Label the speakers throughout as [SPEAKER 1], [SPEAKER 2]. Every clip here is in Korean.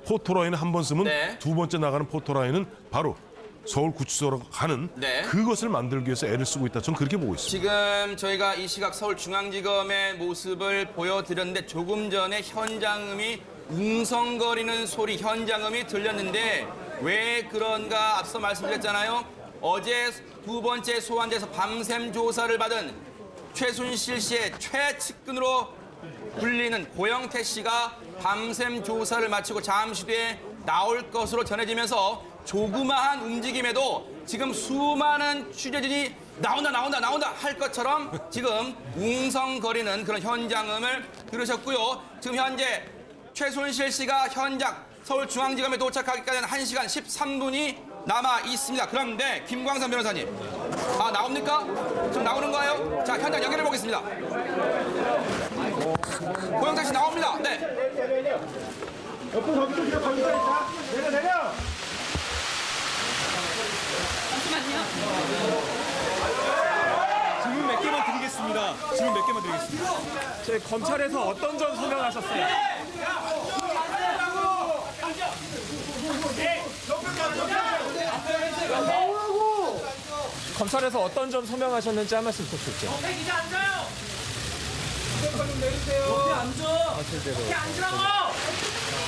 [SPEAKER 1] 포토라인을 한 번 쓰면
[SPEAKER 2] 네.
[SPEAKER 1] 두 번째 나가는 포토라인은 바로 서울구치소로 가는
[SPEAKER 2] 네.
[SPEAKER 1] 그것을 만들기 위해서 애를 쓰고 있다. 저는 그렇게 보고 있습니다.
[SPEAKER 2] 지금 저희가 이 시각 서울중앙지검의 모습을 보여드렸는데 조금 전에 현장음이 웅성거리는 소리, 현장음이 들렸는데 왜 그런가 앞서 말씀드렸잖아요. 어제 두 번째 소환돼서 밤샘 조사를 받은 최순실 씨의 최측근으로 불리는 고영태 씨가 밤샘 조사를 마치고 잠시 뒤에 나올 것으로 전해지면서 조그마한 움직임에도 지금 수많은 취재진이 나온다 할 것처럼 지금 웅성거리는 그런 현장음을 들으셨고요. 지금 현재 최순실 씨가 현장 서울중앙지검에 도착하기까지는 1시간 13분이 남아 있습니다. 그런데 김광선 변호사님, 나옵니까? 지금 나오는 거예요? 자, 현장 연결해 보겠습니다. 고영태 씨 나옵니다. 네.
[SPEAKER 3] 내려.
[SPEAKER 4] 질문 몇 개만 드리겠습니다. 제 검찰에서 어떤 점 소명하셨어요? 검찰에서 어떤 점 소명하셨는지 한 말씀 부탁드릴게요.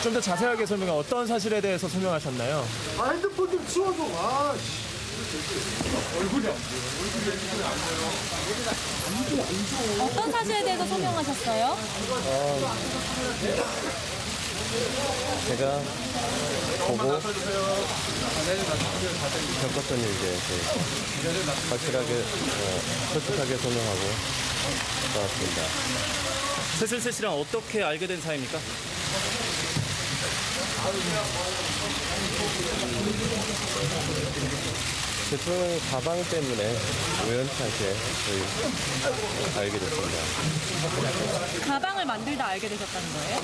[SPEAKER 4] 좀 더 자세하게 설명해. 어떤 사실에 대해서 소명하셨나요?
[SPEAKER 3] 핸드폰 좀 치워줘.
[SPEAKER 5] 어떤 사실에 대해서 설명하셨어요?
[SPEAKER 6] 제가 보고 겪었던 일들 확실하게 솔직하게 설명하고 나왔습니다.
[SPEAKER 4] 최순실 씨랑 어떻게 알게 된 사이입니까?
[SPEAKER 6] 대통령 가방 때문에 우연찮게 저희 알게 됐습니다.
[SPEAKER 5] 가방을 만들다 알게 되셨다는 거예요?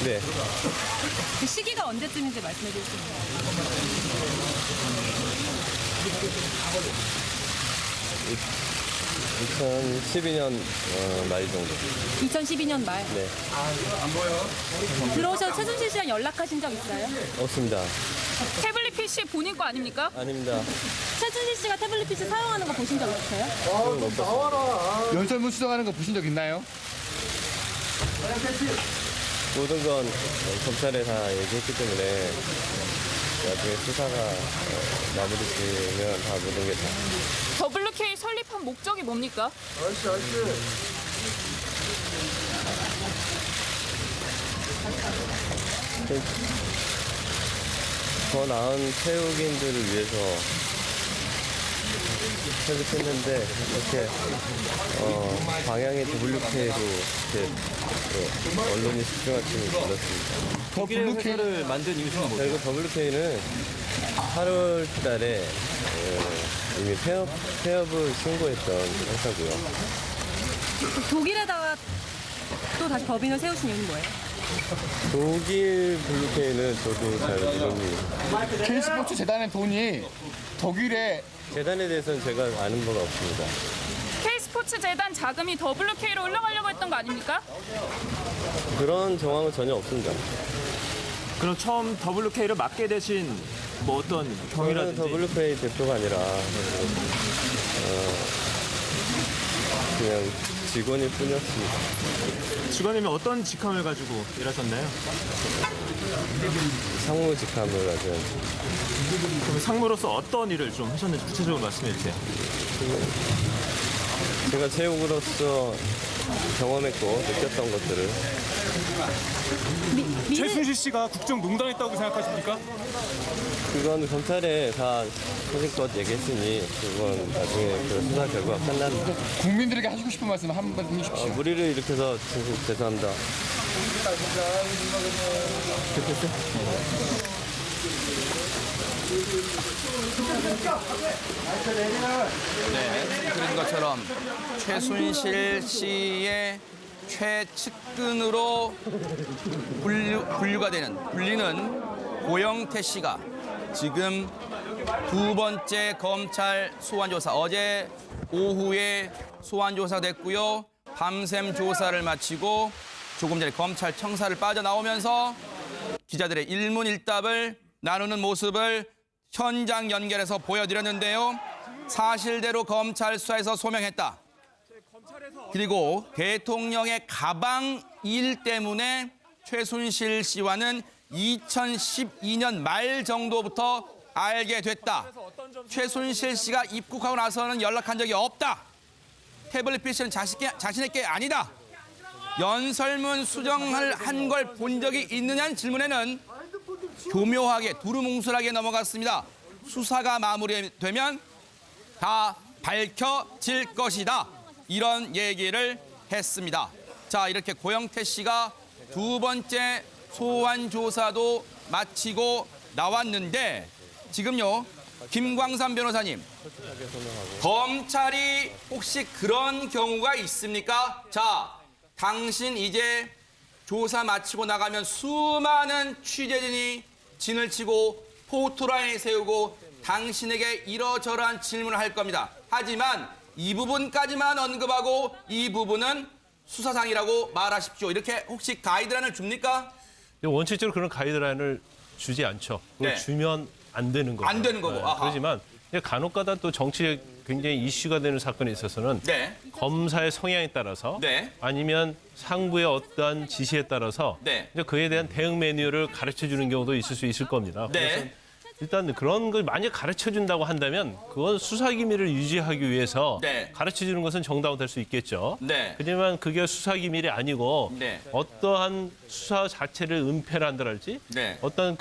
[SPEAKER 6] 네,
[SPEAKER 5] 그 시기가 언제쯤인지 말씀해 주실 수 있나요?
[SPEAKER 6] 2012년 말 정도.
[SPEAKER 5] 2012년 말.
[SPEAKER 6] 네,
[SPEAKER 5] 들어오셔서 최순실 씨랑 연락하신 적 있어요?
[SPEAKER 6] 없습니다.
[SPEAKER 5] 태블릿 PC 본인 거 아닙니까?
[SPEAKER 6] 아닙니다.
[SPEAKER 5] 최순실 씨가 태블릿 PC 사용하는 거 보신 적 있으세요?
[SPEAKER 3] 연설문 수정하는 거 보신 적 있나요?
[SPEAKER 6] 모든 건 검찰에 다 얘기했기 때문에 나중에 수사가 마무리되면 다 모든 게 다.
[SPEAKER 7] WK 설립한 목적이 뭡니까?
[SPEAKER 6] 더 나은 체육인들을 위해서 설립했는데 이렇게 방향이 WK로 이렇게 언론이 집중하지는 않았습니다.
[SPEAKER 4] 독일의 회사를 만든 이유는 뭐죠?
[SPEAKER 6] 그리고 WK는 8월 달에 이미 폐업을 신고했던 회사고요.
[SPEAKER 5] 독일에다가 또 다시 법인을 세우신 이유는 뭐예요?
[SPEAKER 6] 독일 블루케이는 저도 잘 이름이
[SPEAKER 3] K스포츠 재단의 돈이 독일에
[SPEAKER 6] 재단에 대해서는 제가 아는 바가 없습니다.
[SPEAKER 7] K스포츠 재단 자금이 WK로 흘러가려고 했던 거 아닙니까?
[SPEAKER 6] 그런 정황은 전혀 없습니다.
[SPEAKER 4] 그럼 처음 WK를 맡게 되신 뭐 어떤
[SPEAKER 6] 저는
[SPEAKER 4] 경위라든지
[SPEAKER 6] WK 대표가 아니라 그냥 직원일 뿐이었습니다.
[SPEAKER 4] 직원이면 어떤 직함을 가지고 일하셨나요?
[SPEAKER 6] 상무 직함을 가진
[SPEAKER 4] 그럼 상무로서 어떤 일을 좀 하셨는지 구체적으로 말씀해 주세요.
[SPEAKER 6] 제가 체육으로서 경험했고 느꼈던 것들을
[SPEAKER 4] 최순실 씨가 국정농단했다고 생각하십니까?
[SPEAKER 6] 그건 검찰에 다 소신껏 얘기했으니 그건 나중에 그 수사 결과가 끝나는
[SPEAKER 3] 국민들에게 하시고 싶은 말씀 한 번 해주십시오.
[SPEAKER 6] 무리를 일으켜서 죄송합니다.
[SPEAKER 2] 네, 그런 것처럼 최순실 씨의 최측근으로 불리는 고영태 씨가 지금 두 번째 검찰 소환조사, 어제 오후에 소환조사 됐고요. 밤샘 조사를 마치고 조금 전에 검찰 청사를 빠져나오면서 기자들의 일문일답을 나누는 모습을 현장 연결해서 보여드렸는데요. 사실대로 검찰 수사에서 소명했다. 그리고 대통령의 가방 일 때문에 최순실 씨와는 2012년 말 정도부터 알게 됐다. 최순실 씨가 입국하고 나서는 연락한 적이 없다. 태블릿 PC는 자신의 게 아니다. 연설문 수정을 한 걸 본 적이 있느냐는 질문에는 교묘하게 두루뭉술하게 넘어갔습니다. 수사가 마무리되면 다 밝혀질 것이다. 이런 얘기를 했습니다. 자, 이렇게 고영태 씨가 두 번째 소환 조사도 마치고 나왔는데 지금요, 김광삼 변호사님, 검찰이 혹시 그런 경우가 있습니까? 자, 당신 이제 조사 마치고 나가면 수많은 취재진이 진을 치고 포토라인에 세우고 당신에게 이러저러한 질문을 할 겁니다. 하지만 이 부분까지만 언급하고 이 부분은 수사상이라고 말하십시오. 이렇게 혹시 가이드라인을 줍니까?
[SPEAKER 8] 원칙적으로 그런 가이드라인을 주지 않죠. 그걸
[SPEAKER 2] 네.
[SPEAKER 8] 주면 안 되는 거고.
[SPEAKER 2] 안 되는 거고. 아하.
[SPEAKER 8] 그렇지만 간혹가다 또 정치에 굉장히 이슈가 되는 사건에 있어서는
[SPEAKER 2] 네.
[SPEAKER 8] 검사의 성향에 따라서
[SPEAKER 2] 네.
[SPEAKER 8] 아니면 상부의 어떠한 지시에 따라서
[SPEAKER 2] 네.
[SPEAKER 8] 이제 그에 대한 대응 매뉴얼을 가르쳐 주는 경우도 있을 수 있을 겁니다.
[SPEAKER 2] 네.
[SPEAKER 8] 그래서 일단 그런 걸 만약 가르쳐 준다고 한다면 그건 수사 기밀을 유지하기 위해서
[SPEAKER 2] 네.
[SPEAKER 8] 가르쳐 주는 것은 정당화될 수 있겠죠.
[SPEAKER 2] 네.
[SPEAKER 8] 하지만 그게 수사 기밀이 아니고
[SPEAKER 2] 네.
[SPEAKER 8] 어떠한 수사 자체를 은폐를 한다랄지
[SPEAKER 2] 네.
[SPEAKER 8] 어떤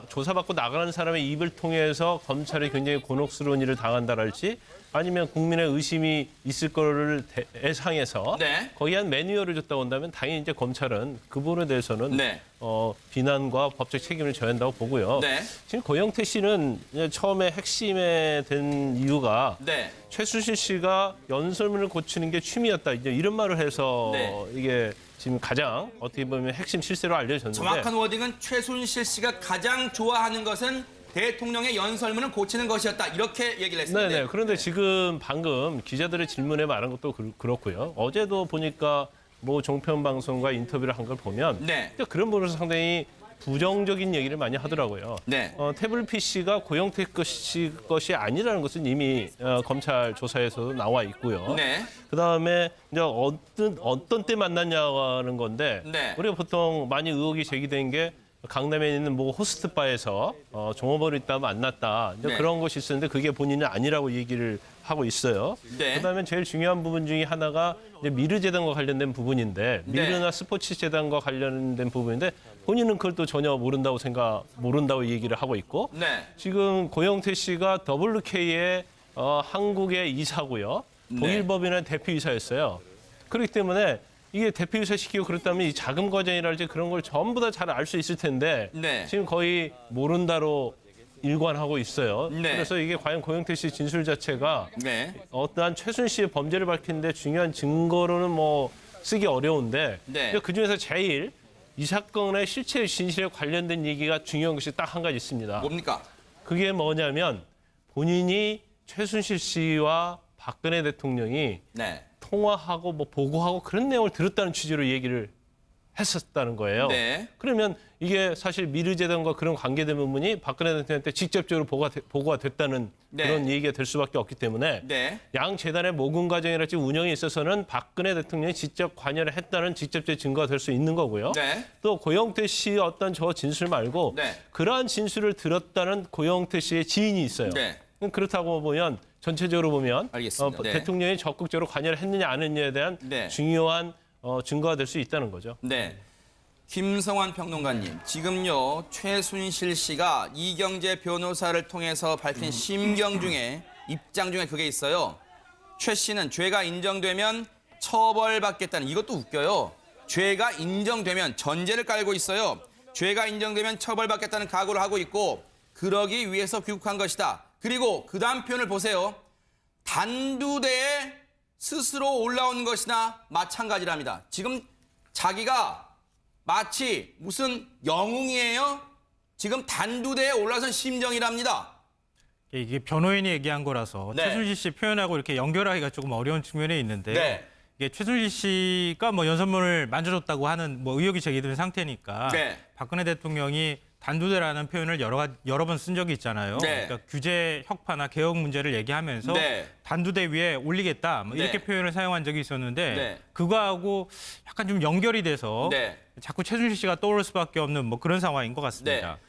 [SPEAKER 8] 조사받고 나가는 사람의 입을 통해서 검찰이 굉장히 곤혹스러운 일을 당한다랄지 아니면 국민의 의심이 있을 거를 예상해서
[SPEAKER 2] 네.
[SPEAKER 8] 거기에 한 매뉴얼을 줬다고 한다면 당연히 이제 검찰은 그 부분에 대해서는
[SPEAKER 2] 네.
[SPEAKER 8] 비난과 법적 책임을 져야 한다고 보고요.
[SPEAKER 2] 네.
[SPEAKER 8] 지금 고영태 씨는 이제 처음에 핵심에 된 이유가
[SPEAKER 2] 네.
[SPEAKER 8] 최순실 씨가 연설문을 고치는 게 취미였다. 이제 이런 말을 해서
[SPEAKER 2] 네.
[SPEAKER 8] 이게 지금 가장 어떻게 보면 핵심 실세로 알려졌는데
[SPEAKER 2] 정확한 워딩은 최순실 씨가 가장 좋아하는 것은 대통령의 연설문을 고치는 것이었다. 이렇게 얘기를 했습니다.
[SPEAKER 8] 네네. 그런데 지금 방금 기자들의 질문에 말한 것도 그렇고요. 어제도 보니까 뭐 종편 방송과 인터뷰를 한 걸 보면
[SPEAKER 2] 네.
[SPEAKER 8] 그런 부분에서 상당히 부정적인 얘기를 많이 하더라고요.
[SPEAKER 2] 네.
[SPEAKER 8] 태블릿 PC가 고영태 것이 아니라는 것은 이미 검찰 조사에서도 나와 있고요.
[SPEAKER 2] 네.
[SPEAKER 8] 그다음에 이제 어떤 때 만났냐는 건데
[SPEAKER 2] 네.
[SPEAKER 8] 우리가 보통 많이 의혹이 제기된 게 강남에 있는 뭐 호스트바에서 종업원을 있다 만났다 이제
[SPEAKER 2] 네.
[SPEAKER 8] 그런 것이 있었는데 그게 본인은 아니라고 얘기를 하고 있어요.
[SPEAKER 2] 네.
[SPEAKER 8] 그다음에 제일 중요한 부분 중에 하나가 이제 미르 재단과 관련된 부분인데
[SPEAKER 2] 네.
[SPEAKER 8] 미르나 스포츠 재단과 관련된 부분인데 본인은 그걸 또 전혀 모른다고 얘기를 하고 있고
[SPEAKER 2] 네.
[SPEAKER 8] 지금 고영태 씨가 WK의 한국의 이사고요.
[SPEAKER 2] 네.
[SPEAKER 8] 독일법인의 대표이사였어요. 그렇기 때문에 이게 대표이사 시키고 그랬다면 이 자금 과정이랄지 그런 걸 전부 다 잘 알 수 있을 텐데
[SPEAKER 2] 네.
[SPEAKER 8] 지금 거의 모른다로 일관하고 있어요.
[SPEAKER 2] 네.
[SPEAKER 8] 그래서 이게 과연 고영태 씨 진술 자체가
[SPEAKER 2] 네.
[SPEAKER 8] 어떠한 최순실의 범죄를 밝히는데 중요한 증거로는 뭐 쓰기 어려운데
[SPEAKER 2] 네.
[SPEAKER 8] 그 중에서 제일 이 사건의 실체 진실에 관련된 얘기가 중요한 것이 딱 한 가지 있습니다.
[SPEAKER 2] 뭡니까?
[SPEAKER 8] 그게 뭐냐면 본인이 최순실 씨와 박근혜 대통령이
[SPEAKER 2] 네.
[SPEAKER 8] 통화하고 뭐 보고하고 그런 내용을 들었다는 취지로 얘기를 했었다는 거예요.
[SPEAKER 2] 네.
[SPEAKER 8] 그러면 이게 사실 미르재단과 그런 관계된 부분이 박근혜 대통령한테 직접적으로 보고가 됐다는
[SPEAKER 2] 네.
[SPEAKER 8] 그런 얘기가 될 수밖에 없기 때문에
[SPEAKER 2] 네.
[SPEAKER 8] 양 재단의 모금 과정이랄지 운영에 있어서는 박근혜 대통령이 직접 관여를 했다는 직접적 증거가 될 수 있는 거고요.
[SPEAKER 2] 네.
[SPEAKER 8] 또 고영태 씨의 어떤 저 진술 말고
[SPEAKER 2] 네.
[SPEAKER 8] 그러한 진술을 들었다는 고영태 씨의 지인이 있어요.
[SPEAKER 2] 네.
[SPEAKER 8] 그렇다고 보면 전체적으로 보면
[SPEAKER 2] 알겠습니다. 네.
[SPEAKER 8] 대통령이 적극적으로 관여를 했느냐 안 했느냐에 대한
[SPEAKER 2] 네.
[SPEAKER 8] 중요한 증거가 될 수 있다는 거죠.
[SPEAKER 2] 네. 김성환 평론가님, 지금요 최순실 씨가 이경재 변호사를 통해서 밝힌 심경 중에 입장 중에 그게 있어요. 최 씨는 죄가 인정되면 처벌받겠다는 이것도 웃겨요. 죄가 인정되면 전제를 깔고 있어요. 죄가 인정되면 처벌받겠다는 각오를 하고 있고 그러기 위해서 귀국한 것이다. 그리고 그 다음 표현을 보세요. 단두대에 스스로 올라온 것이나 마찬가지랍니다. 지금 자기가 마치 무슨 영웅이에요? 지금 단두대에 올라선 심정이랍니다.
[SPEAKER 9] 이게 변호인이 얘기한 거라서
[SPEAKER 2] 네.
[SPEAKER 9] 최순실 씨 표현하고 이렇게 연결하기가 조금 어려운 측면이 있는데요.
[SPEAKER 2] 네.
[SPEAKER 9] 이게 최순실 씨가 뭐 연설문을 만져줬다고 하는 뭐 의혹이 제기된 상태니까
[SPEAKER 2] 네.
[SPEAKER 9] 박근혜 대통령이 단두대라는 표현을 여러 번 쓴 적이 있잖아요.
[SPEAKER 2] 네.
[SPEAKER 9] 그러니까 규제 혁파나 개혁 문제를 얘기하면서
[SPEAKER 2] 네.
[SPEAKER 9] 단두대 위에 올리겠다 뭐 이렇게
[SPEAKER 2] 네.
[SPEAKER 9] 표현을 사용한 적이 있었는데
[SPEAKER 2] 네.
[SPEAKER 9] 그거하고 약간 좀 연결이 돼서
[SPEAKER 2] 네.
[SPEAKER 9] 자꾸 최순실 씨가 떠오를 수밖에 없는 뭐 그런 상황인 것 같습니다.
[SPEAKER 2] 네.